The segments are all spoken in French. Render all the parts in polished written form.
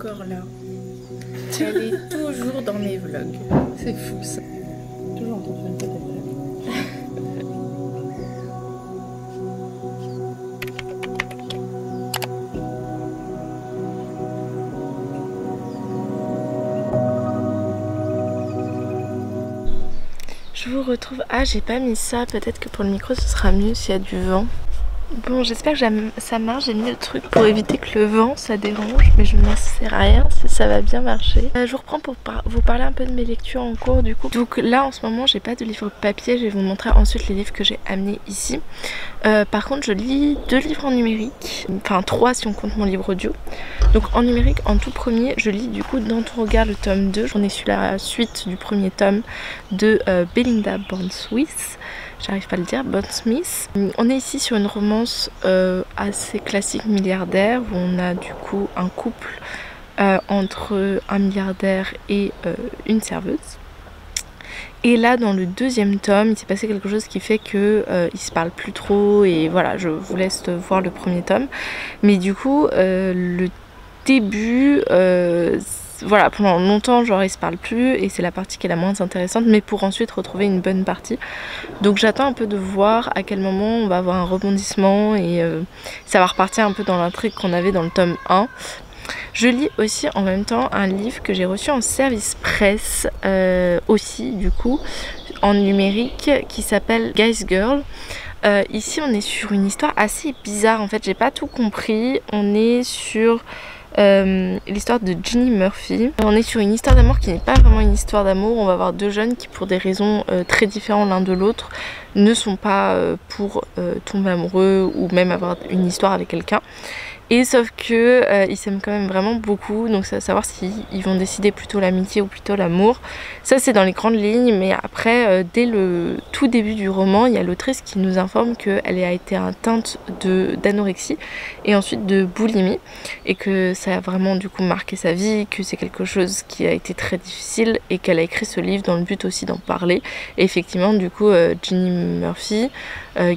encore là. Elle est toujours dans mes vlogs. C'est fou ça. Toujours en train de faire une tête à Je vous retrouve. Ah, j'ai pas mis ça. Peut-être que pour le micro ce sera mieux s'il y a du vent. Bon, j'espère que ça marche. J'ai mis le truc pour éviter que le vent ça dérange, mais je n'en sais rien si ça va bien marcher. Je vous reprends pour vous parler un peu de mes lectures en cours du coup. Donc là en ce moment j'ai pas de livre papier, je vais vous montrer ensuite les livres que j'ai amenés ici. Par contre je lis 2 livres en numérique, enfin 3 si on compte mon livre audio. Donc en numérique, en tout premier, je lis du coup Dans ton regard le tome 2. On est sur la suite du premier tome de Belinda Bond-Smith. J'arrive pas à le dire, Bond-Smith. On est ici sur une romance assez classique milliardaire où on a du coup un couple entre un milliardaire et une serveuse. Et là dans le deuxième tome, il s'est passé quelque chose qui fait que ils se parlent plus trop et voilà, je vous laisse voir le premier tome. Mais du coup, le début, voilà, pendant longtemps genre ils se parlent plus et c'est la partie qui est la moins intéressante, mais pour ensuite retrouver une bonne partie. Donc j'attends un peu de voir à quel moment on va avoir un rebondissement et ça va repartir un peu dans l'intrigue qu'on avait dans le tome 1. Je lis aussi en même temps un livre que j'ai reçu en service presse aussi du coup en numérique qui s'appelle Guys Girl. Ici on est sur une histoire assez bizarre en fait, j'ai pas tout compris. On est sur l'histoire de Ginny Murphy. On est sur une histoire d'amour qui n'est pas vraiment une histoire d'amour. On va avoir 2 jeunes qui pour des raisons très différentes l'un de l'autre ne sont pas pour tomber amoureux ou même avoir une histoire avec quelqu'un. Et sauf que ils s'aiment quand même vraiment beaucoup, donc c'est à savoir s'ils vont décider plutôt l'amitié ou plutôt l'amour. Ça c'est dans les grandes lignes, mais après dès le tout début du roman, il y a l'autrice qui nous informe qu'elle a été atteinte d'anorexie et ensuite de boulimie et que ça a vraiment du coup marqué sa vie, que c'est quelque chose qui a été très difficile et qu'elle a écrit ce livre dans le but aussi d'en parler. Et effectivement du coup Ginny Murphy,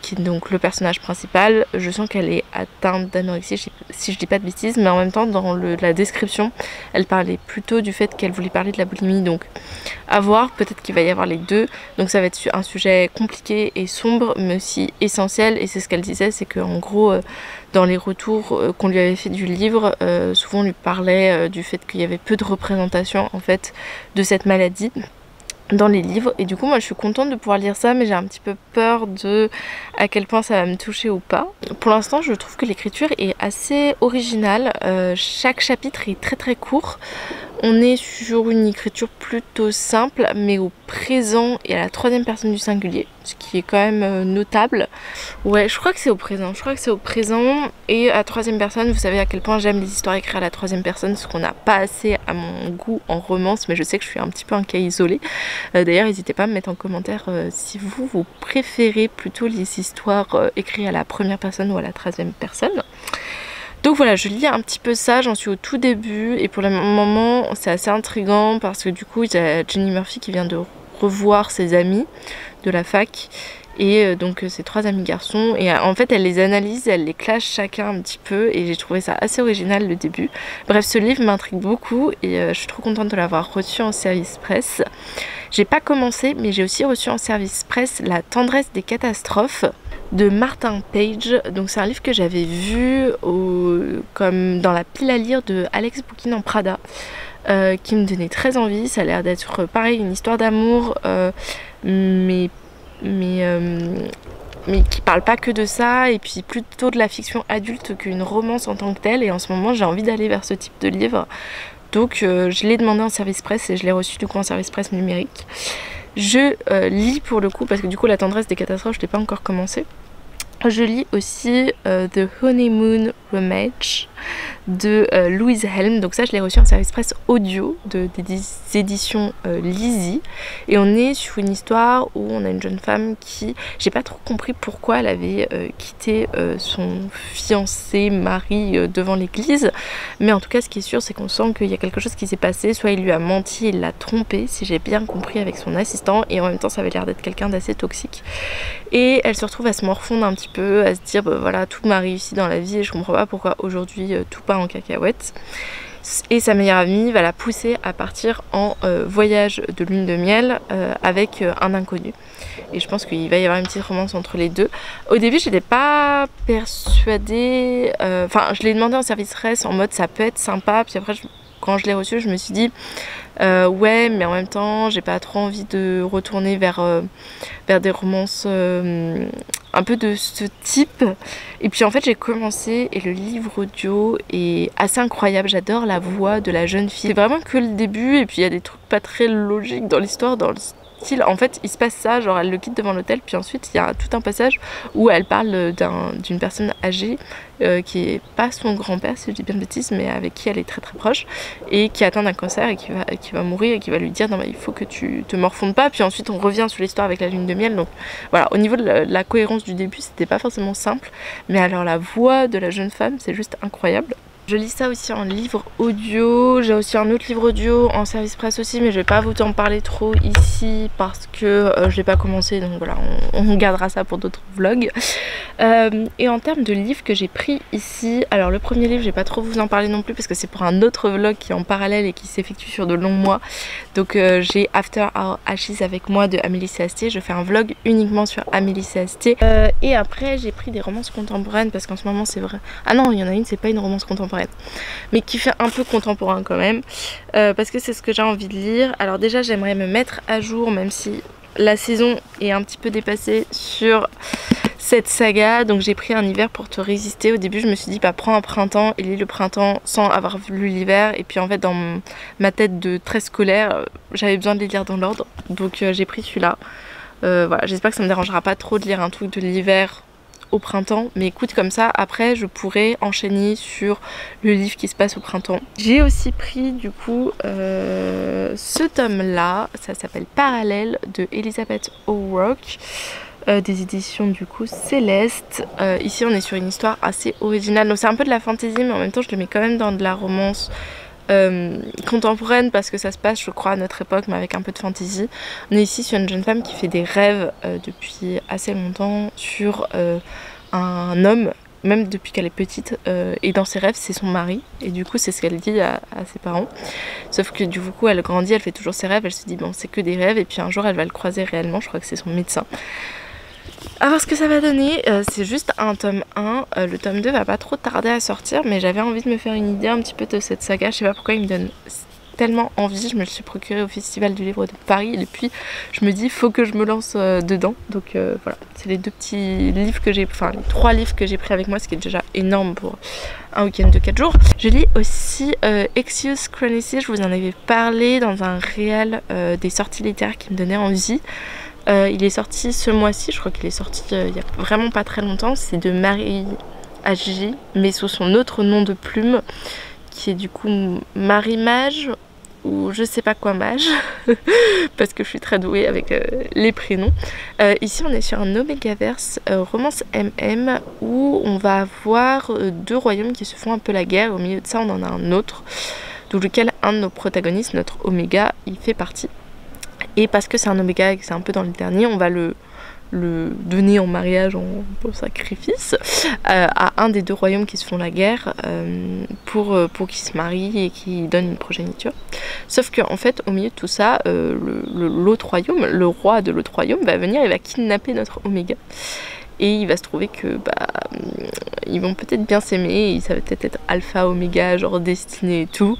qui est donc le personnage principal, je sens qu'elle est atteinte d'anorexie, si je dis pas de bêtises, mais en même temps dans la description elle parlait plutôt du fait qu'elle voulait parler de la boulimie, donc à voir, peut-être qu'il va y avoir les deux, donc ça va être un sujet compliqué et sombre mais aussi essentiel. Et c'est ce qu'elle disait, c'est qu'en gros dans les retours qu'on lui avait fait du livre, souvent on lui parlait du fait qu'il y avait peu de représentation en fait de cette maladie dans les livres, et du coup moi je suis contente de pouvoir lire ça, mais j'ai un petit peu peur de à quel point ça va me toucher ou pas. Pour l'instant je trouve que l'écriture est assez originale, chaque chapitre est très très court. On est sur une écriture plutôt simple mais au présent et à la 3e personne du singulier, ce qui est quand même notable. Ouais, je crois que c'est au présent, et à 3e personne. Vous savez à quel point j'aime les histoires écrites à la 3e personne, ce qu'on n'a pas assez à mon goût en romance, mais je sais que je suis un petit peu un cas isolé. D'ailleurs n'hésitez pas à me mettre en commentaire si vous préférez plutôt les histoires écrites à la 1re personne ou à la 3e personne. Donc voilà, je lis un petit peu ça, j'en suis au tout début et pour le moment c'est assez intriguant parce que du coup il y a Ginny Murphy qui vient de revoir ses amis de la fac et donc ses 3 amis garçons, et en fait elle les analyse, elle les clash chacun un petit peu, et j'ai trouvé ça assez original le début. Bref, ce livre m'intrigue beaucoup et je suis trop contente de l'avoir reçu en service presse. J'ai pas commencé, mais j'ai aussi reçu en service presse La tendresse des catastrophes de Martin Page. Donc c'est un livre que j'avais vu comme dans la pile à lire de Alex Bouquin en Prada, qui me donnait très envie. Ça a l'air d'être pareil, une histoire d'amour, mais qui parle pas que de ça, et puis plutôt de la fiction adulte qu'une romance en tant que telle. Et en ce moment j'ai envie d'aller vers ce type de livre, donc je l'ai demandé en service presse et je l'ai reçu du coup en service presse numérique. Je lis pour le coup, parce que du coup La tendresse des catastrophes je l'ai pas encore commencé. Je lis aussi The Honeymoon Romance de Louise Helm. Donc ça je l'ai reçu en service presse audio des éditions Lizzie. Et on est sur une histoire où on a une jeune femme qui, j'ai pas trop compris pourquoi elle avait quitté son fiancé, mari devant l'église. Mais en tout cas ce qui est sûr c'est qu'on sent qu'il y a quelque chose qui s'est passé. Soit il lui a menti, il l'a trompé si j'ai bien compris, avec son assistant. Et en même temps ça avait l'air d'être quelqu'un d'assez toxique. Et elle se retrouve à se morfondre un petit peu, à se dire bah, voilà, tout m'a réussi dans la vie et je comprends pas pourquoi aujourd'hui tout part en cacahuète. et sa meilleure amie va la pousser à partir en voyage de lune de miel avec un inconnu. Et je pense qu'il va y avoir une petite romance entre les deux. Au début, j'étais pas persuadée, enfin je l'ai demandé en service res en mode ça peut être sympa, puis après quand je l'ai reçu, je me suis dit ouais, mais en même temps j'ai pas trop envie de retourner vers des romances un peu de ce type. Et puis en fait j'ai commencé et le livre audio est assez incroyable. J'adore la voix de la jeune fille. C'est vraiment que le début et puis il y a des trucs pas très logiques dans l'histoire, dans le style. En fait il se passe ça, genre elle le quitte devant l'hôtel, puis ensuite il y a tout un passage où elle parle d'une personne âgée qui est pas son grand-père si je dis bien de bêtises, mais avec qui elle est très très proche et qui atteint d'un cancer et qui va mourir et qui va lui dire non mais il faut que tu te morfondes pas. Puis ensuite on revient sur l'histoire avec la lune de miel. Donc voilà, au niveau de la cohérence du début c'était pas forcément simple, mais alors la voix de la jeune femme c'est juste incroyable. Je lis ça aussi en livre audio, j'ai aussi un autre livre audio en service presse aussi, mais je vais pas vous en parler trop ici parce que je l'ai pas commencé, donc voilà, on gardera ça pour d'autres vlogs. Et en termes de livres que j'ai pris ici, alors le premier livre je vais pas trop vous en parler non plus parce que c'est pour un autre vlog qui est en parallèle et qui s'effectue sur de longs mois. Donc j'ai After Our Ashes avec moi de Amélie C. Astier, je fais un vlog uniquement sur Amélie C. Astier. Et après j'ai pris des romances contemporaines parce qu'en ce moment c'est vrai... Ah non, il y en a une, c'est pas une romance contemporaine, mais qui fait un peu contemporain quand même, parce que c'est ce que j'ai envie de lire. Alors déjà j'aimerais me mettre à jour, même si la saison est un petit peu dépassée sur cette saga, donc j'ai pris Un hiver pour te résister. Au début je me suis dit bah prends un printemps et lis le printemps sans avoir lu l'hiver, et puis en fait dans ma tête de très scolaire j'avais besoin de les lire dans l'ordre, donc j'ai pris celui-là. Voilà, j'espère que ça me dérangera pas trop de lire un truc de l'hiver au printemps, mais écoute, comme ça après je pourrais enchaîner sur le livre qui se passe au printemps. J'ai aussi pris du coup ce tome là, ça s'appelle Parallèle de Elizabeth O'Rourke, des éditions du coup Céleste. Ici on est sur une histoire assez originale, donc c'est un peu de la fantasy mais en même temps je le mets quand même dans de la romance contemporaine parce que ça se passe je crois à notre époque mais avec un peu de fantasy. On est ici sur une jeune femme qui fait des rêves depuis assez longtemps sur un homme, même depuis qu'elle est petite, et dans ses rêves c'est son mari, et du coup c'est ce qu'elle dit à ses parents, sauf que du coup elle grandit, elle fait toujours ses rêves, elle se dit bon c'est que des rêves, et puis un jour elle va le croiser réellement, je crois que c'est son médecin. Alors ce que ça va donner, c'est juste un tome 1, le tome 2 va pas trop tarder à sortir, mais j'avais envie de me faire une idée un petit peu de cette saga, je sais pas pourquoi il me donne tellement envie, je me le suis procuré au Festival du Livre de Paris, et puis je me dis faut que je me lance dedans, donc voilà, c'est les deux petits livres que j'ai, enfin les 3 livres que j'ai pris avec moi, ce qui est déjà énorme pour un week-end de 4 jours. Je lis aussi Excuse Chronicles, je vous en avais parlé dans un réel des sorties littéraires qui me donnaient envie. Il est sorti ce mois-ci, je crois qu'il est sorti il y a vraiment pas très longtemps, c'est de Marie H.J. mais sous son autre nom de plume, qui est du coup Marie Mage, ou je sais pas quoi Mage, parce que je suis très douée avec les prénoms. Ici on est sur un Omégaverse romance MM, où on va avoir 2 royaumes qui se font un peu la guerre, au milieu de ça on en a un autre, donc lequel un de nos protagonistes, notre Oméga, il fait partie. Et parce que c'est un Oméga et que c'est un peu dans le dernier, on va le donner en mariage, en sacrifice, à un des 2 royaumes qui se font la guerre, pour qu'il se marie et qu'il donne une progéniture. Sauf qu'en fait, au milieu de tout ça, l'autre royaume, le roi de l'autre royaume va venir et va kidnapper notre Oméga. Et il va se trouver que ils vont peut-être bien s'aimer, et ça va peut-être être alpha, oméga, genre destiné et tout.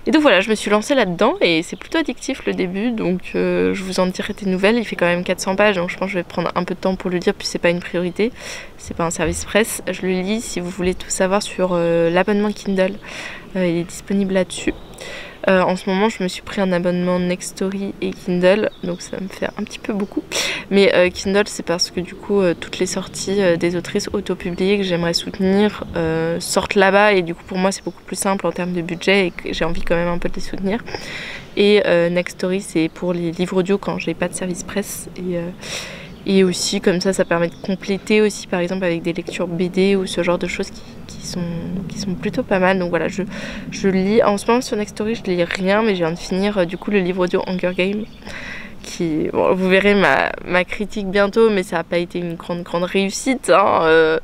Et donc voilà, je me suis lancée là-dedans et c'est plutôt addictif le début, donc je vous en dirai des nouvelles. Il fait quand même 400 pages, donc je pense que je vais prendre un peu de temps pour le lire, puis c'est pas une priorité, c'est pas un service presse. Je le lis si vous voulez tout savoir sur l'abonnement Kindle, il est disponible là-dessus. En ce moment je me suis pris un abonnement Nextory et Kindle, donc ça me fait un petit peu beaucoup, mais Kindle c'est parce que du coup toutes les sorties des autrices autopubliées que j'aimerais soutenir sortent là-bas, et du coup pour moi c'est beaucoup plus simple en termes de budget et que j'ai envie quand même un peu de les soutenir. Et Nextory c'est pour les livres audio quand j'ai pas de service presse, et aussi comme ça permet de compléter aussi par exemple avec des lectures BD ou ce genre de choses qui sont plutôt pas mal. Donc voilà, je lis en ce moment sur Nextory, je lis rien, mais je viens de finir du coup le livre audio Hunger Games, qui, bon, vous verrez ma critique bientôt, mais ça n'a pas été une grande réussite, hein.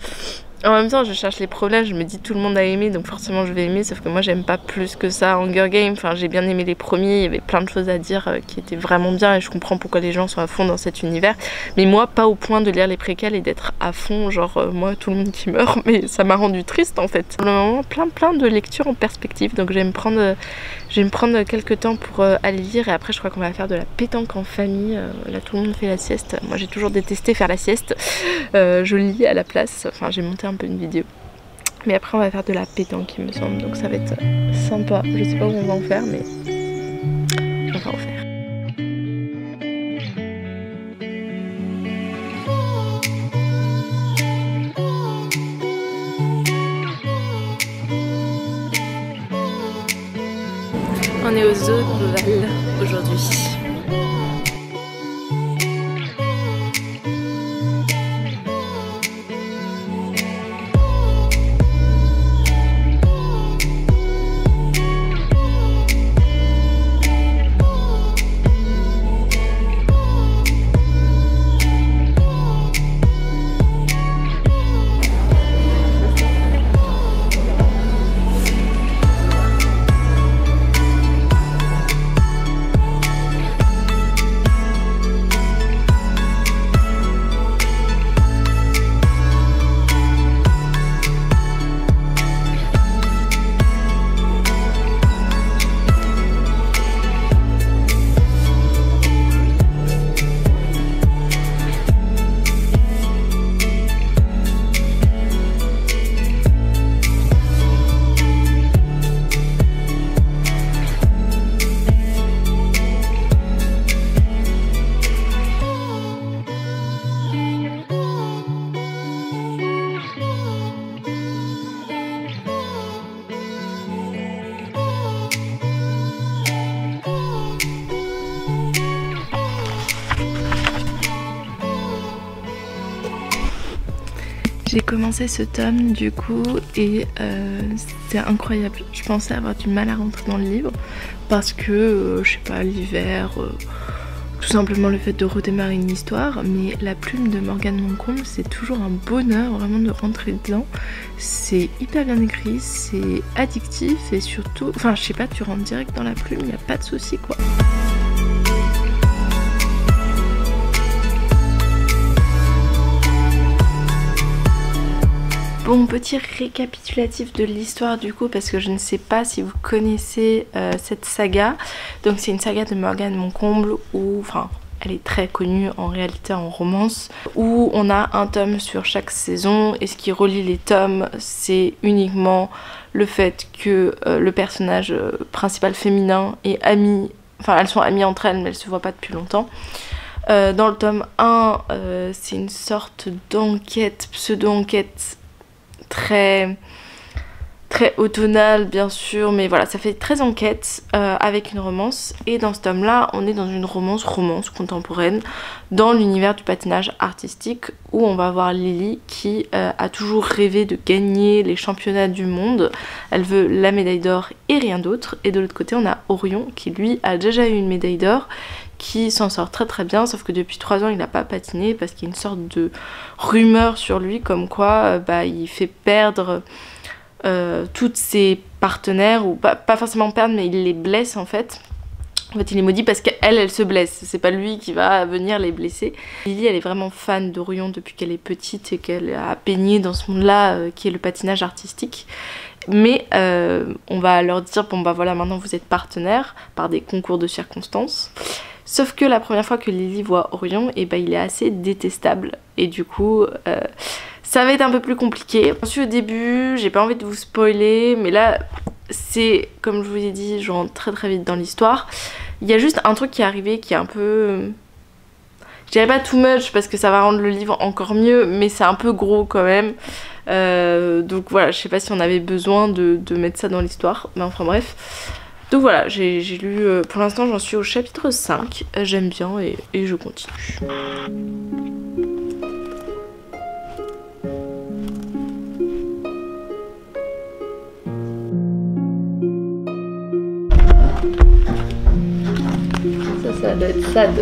En même temps, je cherche les problèmes, je me dis tout le monde a aimé, donc forcément je vais aimer, sauf que moi j'aime pas plus que ça Hunger Games. Enfin, j'ai bien aimé les premiers, il y avait plein de choses à dire qui étaient vraiment bien et je comprends pourquoi les gens sont à fond dans cet univers. Mais moi, pas au point de lire les préquels et d'être à fond, genre moi tout le monde qui meurt, mais ça m'a rendu triste en fait. Pour le moment, plein de lectures en perspective, donc je vais me prendre quelques temps pour aller lire et après je crois qu'on va faire de la pétanque en famille. Là tout le monde fait la sieste, moi j'ai toujours détesté faire la sieste, je lis à la place, enfin j'ai monté un peu une vidéo. Mais après on va faire de la pétanque il me semble, donc ça va être sympa. Je sais pas où on va en faire mais on va en faire. On est au zoo de Beauval aujourd'hui. J'ai commencé ce tome du coup et c'était incroyable. Je pensais avoir du mal à rentrer dans le livre parce que, je sais pas, l'hiver, tout simplement le fait de redémarrer une histoire. Mais la plume de Morgane Moncomble, c'est toujours un bonheur vraiment de rentrer dedans. C'est hyper bien écrit, c'est addictif et surtout, enfin je sais pas, tu rentres direct dans la plume, il n'y a pas de souci quoi. Bon, petit récapitulatif de l'histoire du coup, parce que je ne sais pas si vous connaissez cette saga. Donc c'est une saga de Morgane Moncomble où, enfin, elle est très connue en réalité en romance, où on a un tome sur chaque saison et ce qui relie les tomes, c'est uniquement le fait que le personnage principal féminin est ami, enfin elles sont amies entre elles mais elles se voient pas depuis longtemps. Dans le tome 1, c'est une sorte d'enquête, pseudo-enquête très automnale bien sûr, mais voilà, ça fait très enquête avec une romance. Et dans ce tome là on est dans une romance contemporaine dans l'univers du patinage artistique, où on va voir Lily qui a toujours rêvé de gagner les championnats du monde. Elle veut la médaille d'or et rien d'autre. Et de l'autre côté on a Orion qui lui a déjà eu une médaille d'or, qui s'en sort très bien, sauf que depuis 3 ans il n'a pas patiné parce qu'il y a une sorte de rumeur sur lui comme quoi il fait perdre toutes ses partenaires, ou pas forcément perdre mais il les blesse en fait. En fait il est maudit parce qu'elle se blesse, c'est pas lui qui va venir les blesser. Lily elle est vraiment fan d'Orion depuis qu'elle est petite et qu'elle a baigné dans ce monde là qui est le patinage artistique. Mais on va leur dire bon bah voilà, maintenant vous êtes partenaires par des concours de circonstances. Sauf que la première fois que Lily voit Orion, et il est assez détestable. Et du coup, ça va être un peu plus compliqué. Je suis au début, j'ai pas envie de vous spoiler, mais là, c'est, comme je vous ai dit, je rentre très vite dans l'histoire. Il y a juste un truc qui est arrivé qui est un peu... Je dirais pas too much parce que ça va rendre le livre encore mieux, mais c'est un peu gros quand même. Donc voilà, je sais pas si on avait besoin de mettre ça dans l'histoire, mais enfin bref. Donc voilà, j'ai lu, pour l'instant j'en suis au chapitre 5, j'aime bien et je continue. Ça doit être sad.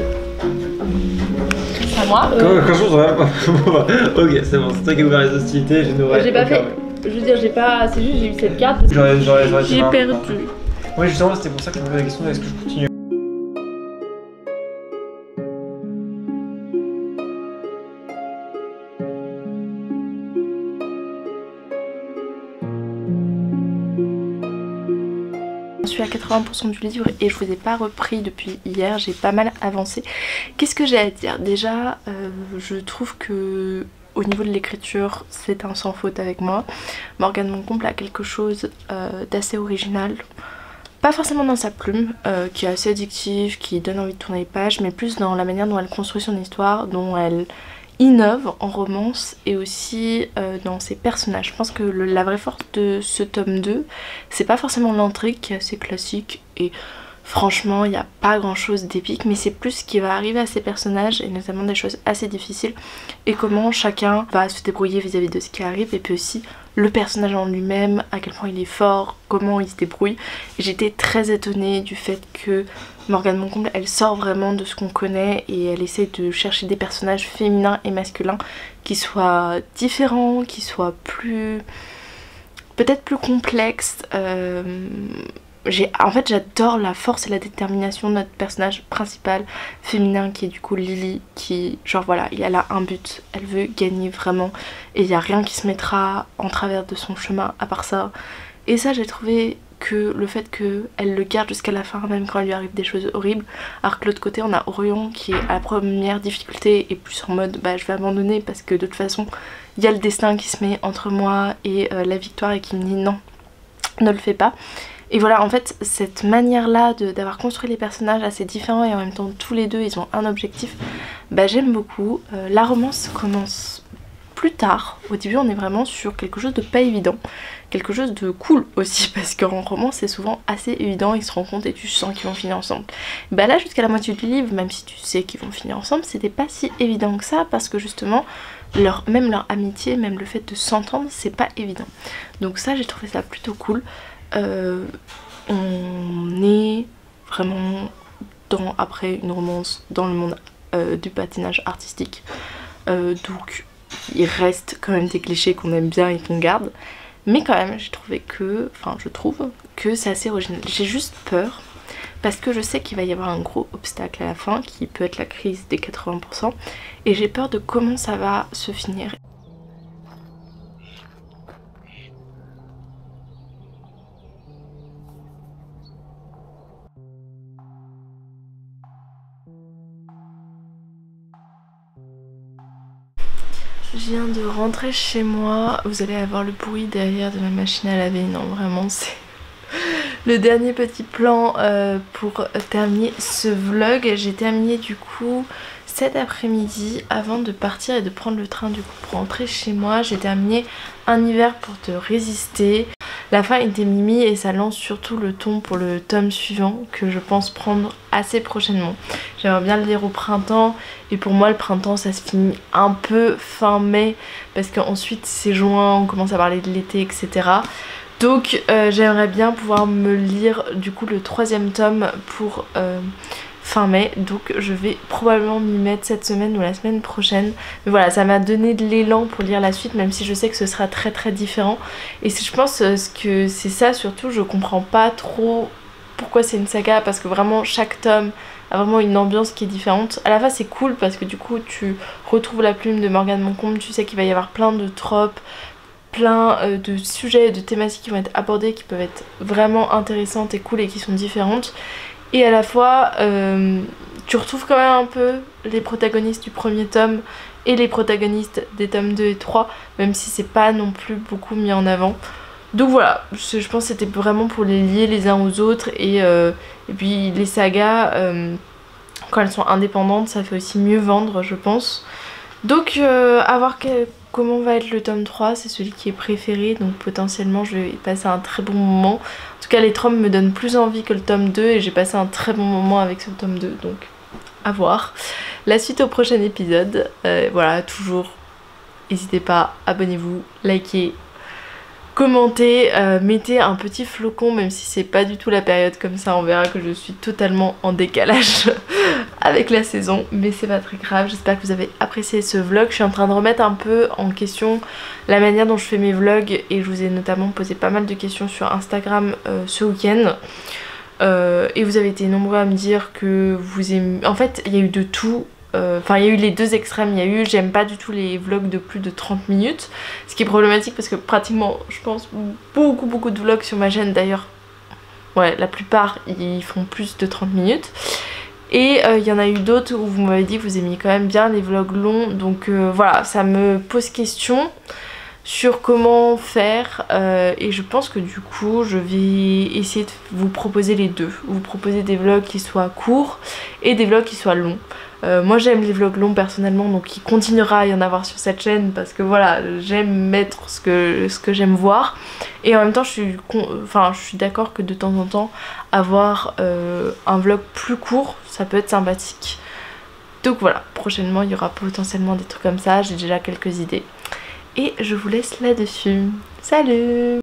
Ça moi. Quand je pense ok, c'est bon, c'est toi qui as ouvert les hostilités, je n'aurais. J'ai pas fait. Je veux dire, j'ai pas. C'est juste, j'ai eu cette carte. J'ai perdu. Oui, justement, c'était pour ça que je me posais la question est-ce que je continue? Je suis à 80% du livre et je vous ai pas repris depuis hier, j'ai pas mal avancé. Qu'est-ce que j'ai à dire? Déjà, je trouve que au niveau de l'écriture, c'est un sans faute avec moi. Morgane Moncomble a quelque chose d'assez original. Pas forcément dans sa plume, qui est assez addictive, qui donne envie de tourner les pages, mais plus dans la manière dont elle construit son histoire, dont elle innove en romance et aussi dans ses personnages. Je pense que la vraie force de ce tome 2, c'est pas forcément l'intrigue qui est assez classique et franchement il n'y a pas grand chose d'épique, mais c'est plus ce qui va arriver à ces personnages et notamment des choses assez difficiles et comment chacun va se débrouiller vis-à-vis de ce qui arrive, et puis aussi le personnage en lui-même, à quel point il est fort, comment il se débrouille. J'étais très étonnée du fait que Morgane Moncomble, elle sort vraiment de ce qu'on connaît et elle essaie de chercher des personnages féminins et masculins qui soient différents, qui soient plus... peut-être plus complexes. En fait j'adore la force et la détermination de notre personnage principal féminin qui est du coup Lily, qui genre voilà, elle a un but, elle veut gagner vraiment et il n'y a rien qui se mettra en travers de son chemin à part ça. Et ça j'ai trouvé que le fait qu'elle le garde jusqu'à la fin même quand il lui arrive des choses horribles, alors que de l'autre côté on a Orion qui est à la première difficulté et plus en mode bah je vais abandonner parce que de toute façon il y a le destin qui se met entre moi et la victoire et qui me dit non, ne le fais pas. Et voilà, en fait cette manière là d'avoir construit les personnages assez différents et en même temps tous les deux ils ont un objectif, bah j'aime beaucoup. La romance commence plus tard, au début on est vraiment sur quelque chose de pas évident, quelque chose de cool aussi parce qu'en romance c'est souvent assez évident, ils se rencontrent et tu sens qu'ils vont finir ensemble. Bah là jusqu'à la moitié du livre, même si tu sais qu'ils vont finir ensemble, c'était pas si évident que ça parce que justement même leur amitié, même le fait de s'entendre c'est pas évident. Donc ça j'ai trouvé ça plutôt cool. On est vraiment après une romance dans le monde du patinage artistique, donc il reste quand même des clichés qu'on aime bien et qu'on garde, mais quand même j'ai trouvé que, je trouve que c'est assez original. J'ai juste peur parce que je sais qu'il va y avoir un gros obstacle à la fin qui peut être la crise des 80% et j'ai peur de comment ça va se finir. Je viens de rentrer chez moi, vous allez avoir le bruit derrière de ma machine à laver, non vraiment c'est le dernier petit plan pour terminer ce vlog. J'ai terminé du coup cet après-midi avant de partir et de prendre le train du coup pour rentrer chez moi. J'ai terminé Un hiver pour te résister. La fin était mimi et ça lance surtout le ton pour le tome suivant que je pense prendre assez prochainement. J'aimerais bien le lire au printemps et pour moi le printemps ça se finit un peu fin mai parce qu'ensuite c'est juin, on commence à parler de l'été etc. Donc j'aimerais bien pouvoir me lire du coup le 3e tome pour fin mai, donc je vais probablement m'y mettre cette semaine ou la semaine prochaine. Mais voilà, ça m'a donné de l'élan pour lire la suite, même si je sais que ce sera très très différent. Et je pense que c'est ça surtout, je comprends pas trop pourquoi c'est une saga, parce que vraiment chaque tome a vraiment une ambiance qui est différente. À la fois c'est cool parce que du coup tu retrouves la plume de Morgane Moncomble, tu sais qu'il va y avoir plein de tropes, plein de sujets et de thématiques qui vont être abordés, qui peuvent être vraiment intéressantes et cool et qui sont différentes. Et à la fois tu retrouves quand même un peu les protagonistes du premier tome et les protagonistes des tomes 2 et 3, même si c'est pas non plus beaucoup mis en avant. Donc voilà, je pense que c'était vraiment pour les lier les uns aux autres et puis les sagas quand elles sont indépendantes ça fait aussi mieux vendre je pense. Donc à voir comment va être le tome 3, c'est celui qui est préféré donc potentiellement je vais passer un très bon moment. En tout cas les tomes me donnent plus envie que le tome 2 et j'ai passé un très bon moment avec ce tome 2 donc à voir. La suite au prochain épisode, voilà toujours n'hésitez pas, abonnez-vous, likez, commentez, mettez un petit flocon, même si c'est pas du tout la période, comme ça on verra que je suis totalement en décalage avec la saison, mais c'est pas très grave. J'espère que vous avez apprécié ce vlog. Je suis en train de remettre un peu en question la manière dont je fais mes vlogs et je vous ai notamment posé pas mal de questions sur Instagram ce week-end. Et vous avez été nombreux à me dire que vous aimez... En fait, il y a eu de tout. Enfin, il y a eu les deux extrêmes. Il y a eu j'aime pas du tout les vlogs de plus de 30 minutes. Ce qui est problématique parce que pratiquement, je pense, beaucoup de vlogs sur ma chaîne d'ailleurs. Ouais, la plupart, ils font plus de 30 minutes. Et il y en a eu d'autres où vous m'avez dit que vous aimiez quand même bien les vlogs longs. Donc voilà, ça me pose question sur comment faire et je pense que du coup je vais essayer de vous proposer les deux. Vous proposer des vlogs qui soient courts et des vlogs qui soient longs. Moi j'aime les vlogs longs personnellement, donc il continuera à y en avoir sur cette chaîne parce que voilà, j'aime mettre ce que j'aime voir. Et en même temps je suis d'accord que de temps en temps avoir un vlog plus court, ça peut être sympathique. Donc voilà, prochainement il y aura potentiellement des trucs comme ça, j'ai déjà quelques idées. Et je vous laisse là-dessus. Salut!